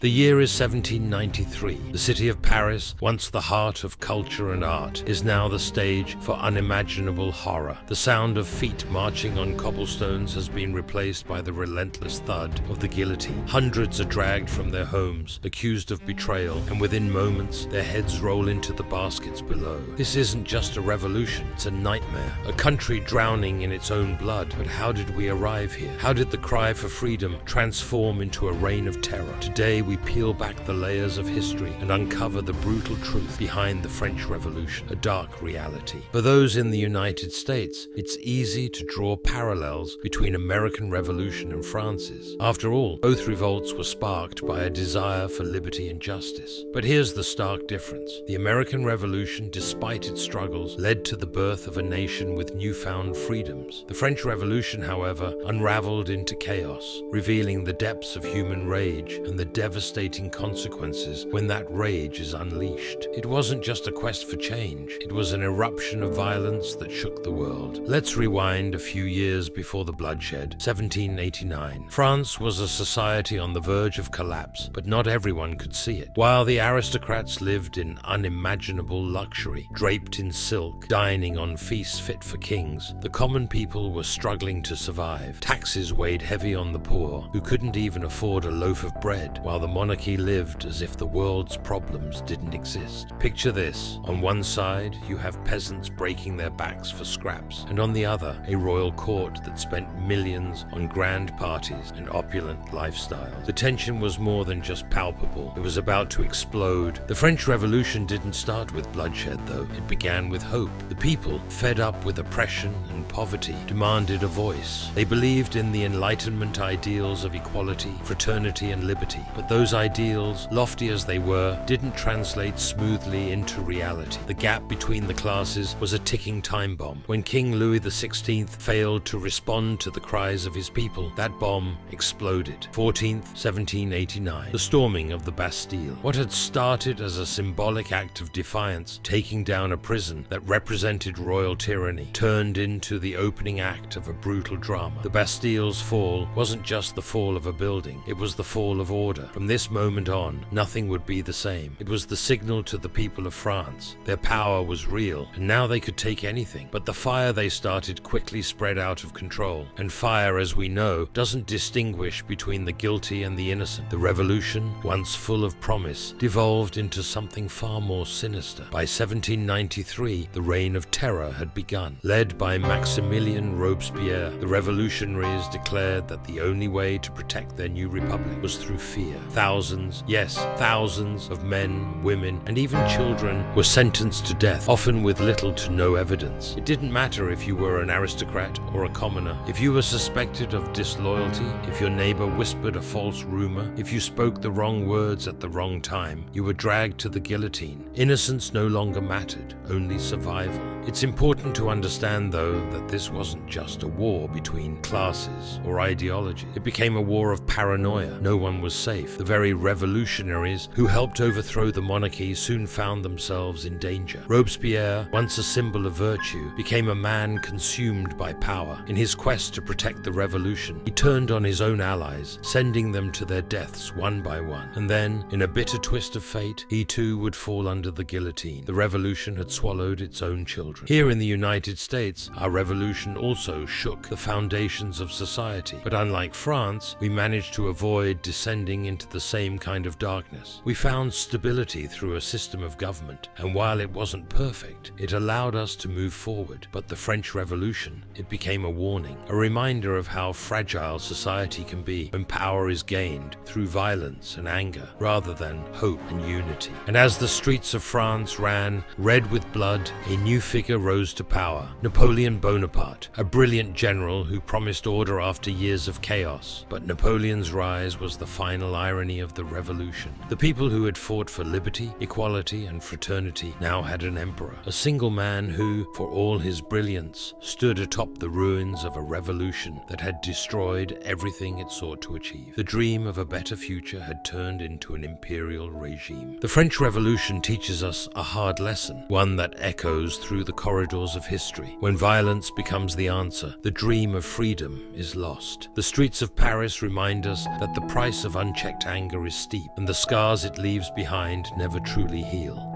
The year is 1793. The city of Paris, once the heart of culture and art, is now the stage for unimaginable horror. The sound of feet marching on cobblestones has been replaced by the relentless thud of the guillotine. Hundreds are dragged from their homes, accused of betrayal, and within moments, their heads roll into the baskets below. This isn't just a revolution, it's a nightmare. A country drowning in its own blood. But how did we arrive here? How did the cry for freedom transform into a reign of terror? Today, we peel back the layers of history and uncover the brutal truth behind the French Revolution, a dark reality. For those in the United States, it's easy to draw parallels between American Revolution and France's. After all, both revolts were sparked by a desire for liberty and justice. But here's the stark difference. The American Revolution, despite its struggles, led to the birth of a nation with newfound freedoms. The French Revolution, however, unraveled into chaos, revealing the depths of human rage and the devastating consequences when that rage is unleashed. It wasn't just a quest for change, it was an eruption of violence that shook the world. Let's rewind a few years before the bloodshed, 1789. France was a society on the verge of collapse, but not everyone could see it. While the aristocrats lived in unimaginable luxury, draped in silk, dining on feasts fit for kings, the common people were struggling to survive. Taxes weighed heavy on the poor, who couldn't even afford a loaf of bread, while the monarchy lived as if the world's problems didn't exist. Picture this. On one side, you have peasants breaking their backs for scraps, and on the other, a royal court that spent millions on grand parties and opulent lifestyles. The tension was more than just palpable. It was about to explode. The French Revolution didn't start with bloodshed, though. It began with hope. The people, fed up with oppression and poverty, demanded a voice. They believed in the Enlightenment ideals of equality, fraternity, and liberty. But those ideals, lofty as they were, didn't translate smoothly into reality. The gap between the classes was a ticking time bomb. When King Louis XVI failed to respond to the cries of his people, that bomb exploded. 14th, 1789. The storming of the Bastille. What had started as a symbolic act of defiance, taking down a prison that represented royal tyranny, turned into the opening act of a brutal drama. The Bastille's fall wasn't just the fall of a building, it was the fall of order. From this moment on, nothing would be the same. It was the signal to the people of France. Their power was real, and now they could take anything. But the fire they started quickly spread out of control. And fire, as we know, doesn't distinguish between the guilty and the innocent. The revolution, once full of promise, devolved into something far more sinister. By 1793, the reign of terror had begun. Led by Maximilien Robespierre, the revolutionaries declared that the only way to protect their new republic was through fear. Thousands, yes, thousands of men, women, and even children were sentenced to death, often with little to no evidence. It didn't matter if you were an aristocrat or a commoner. If you were suspected of disloyalty, if your neighbor whispered a false rumor, if you spoke the wrong words at the wrong time, you were dragged to the guillotine. Innocence no longer mattered, only survival. It's important to understand, though, that this wasn't just a war between classes or ideology. It became a war of paranoia. No one was safe. The very revolutionaries who helped overthrow the monarchy soon found themselves in danger. Robespierre, once a symbol of virtue, became a man consumed by power. In his quest to protect the revolution, he turned on his own allies, sending them to their deaths one by one. And then, in a bitter twist of fate, he too would fall under the guillotine. The revolution had swallowed its own children. Here in the United States, our revolution also shook the foundations of society. But unlike France, we managed to avoid descending into the same kind of darkness. We found stability through a system of government, and while it wasn't perfect, it allowed us to move forward. But the French Revolution, it became a warning, a reminder of how fragile society can be when power is gained through violence and anger, rather than hope and unity. And as the streets of France ran red with blood, a new figure rose to power, Napoleon Bonaparte, a brilliant general who promised order after years of chaos. But Napoleon's rise was the final irony of the revolution. The people who had fought for liberty, equality, and fraternity now had an emperor, a single man who, for all his brilliance, stood atop the ruins of a revolution that had destroyed everything it sought to achieve. The dream of a better future had turned into an imperial regime. The French Revolution teaches us a hard lesson, one that echoes through the the corridors of history. When violence becomes the answer, the dream of freedom is lost. The streets of Paris remind us that the price of unchecked anger is steep, and the scars it leaves behind never truly heal.